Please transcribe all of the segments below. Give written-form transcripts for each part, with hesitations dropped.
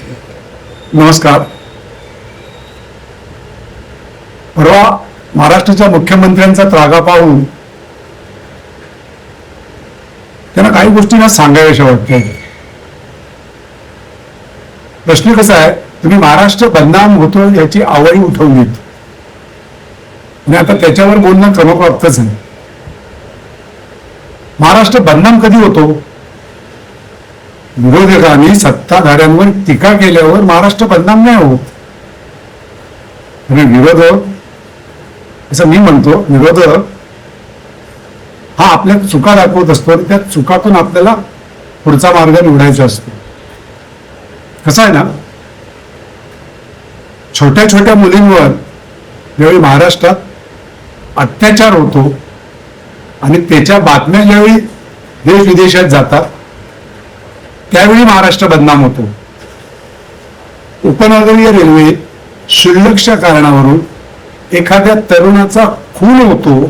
नमस्कार. परवा महाराष्ट्राच्या मुख्यमंत्र्यांचा त्रागा पाहून त्यांना काही गोष्टी सांगाव्याशा वाटतात. प्रश्न कसा आहे, तुम्ही महाराष्ट्र बदनाम होतो याची आवई उठवलीत आणि आता त्याच्यावर बोलणं क्रमप्राप्तच आहे. महाराष्ट्र बदनाम कधी होतो? विरोधकांनी सत्ताधाऱ्यांवर टीका केल्यावर महाराष्ट्र बदनाम नाही होत. विरोधक, असं मी म्हणतो, विरोधक हा आपल्या चुका दाखवत असतो आणि त्या चुकातून आपल्याला पुढचा मार्ग निवडायचा असतो. कसं आहे ना, छोट्या छोट्या मुलींवर ज्यावेळी महाराष्ट्रात अत्याचार होतो आणि त्याच्या बातम्या ज्यावेळी देश विदेशात जातात त्यावेळी महाराष्ट्र बदनाम होतो. उपनगरीय रेल्वे क्षुल्लकच्या कारणावरून एखाद्या तरुणाचा खून होतो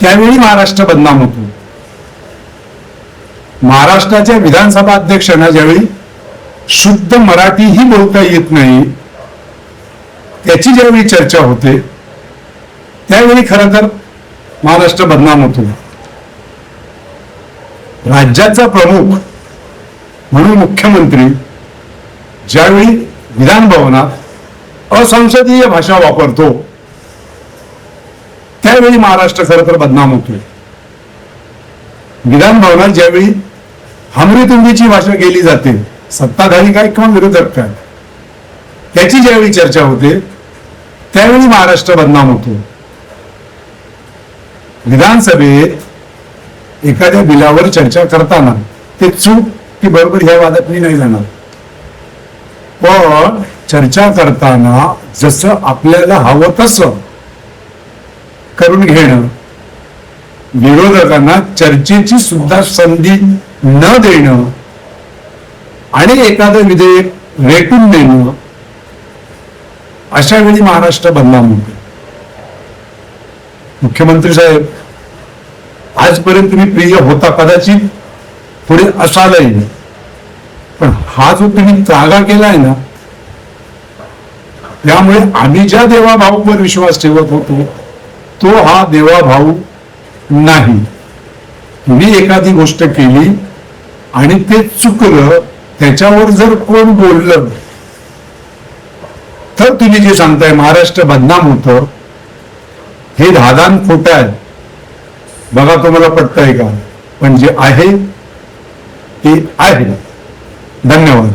त्यावेळी महाराष्ट्र बदनाम होतो. महाराष्ट्राच्या विधानसभा अध्यक्षांना ज्यावेळी शुद्ध मराठीही बोलता येत नाही त्याची ज्यावेळी चर्चा होते त्यावेळी खरं तर महाराष्ट्र बदनाम होतो. राज्याचा प्रमुख म्हणून मुख्यमंत्री ज्यावेळी विधान भवनात असंसदीय भाषा वापरतो त्यावेळी महाराष्ट्र खरं तर बदनाम होतो. विधान भवनात ज्यावेळी हमरीतुंबीची भाषा केली जाते, सत्ताधारी काय किंवा विरोधक काय, त्याची ज्यावेळी चर्चा होते त्यावेळी महाराष्ट्र बदनाम होतो. विधानसभेत एखाद्या बिलावर चर्चा करताना ते चूक की बरोबर ह्या वादात मी नाही जाणार, पण चर्चा करताना जसं आपल्याला हवं तसं करून घेणं, विरोधकांना चर्चेची सुद्धा संधी न देणं आणि एखादं विधेयक रेटून देणं, अशा वेळी महाराष्ट्र बदनाम होतो. मुख्यमंत्री साहेब, आजपर्यंत तुम्ही प्रिय होता, कदाचित पुढे असालही, पण हा जो तुम्ही त्रागा केलाय ना, त्यामुळे आम्ही ज्या देवाभाऊवर विश्वास ठेवत होतो तो हा देवाभाऊ नाही. तुम्ही एखादी गोष्ट केली आणि ते चुकलं, त्याच्यावर जर कोण बोललं तर तुम्ही जे सांगताय महाराष्ट्र बदनाम होतं, हे धादान खोटं आहे. बघा तुम्हाला पटतंय का? पण जे आहे ते आहे. धन्यवाद.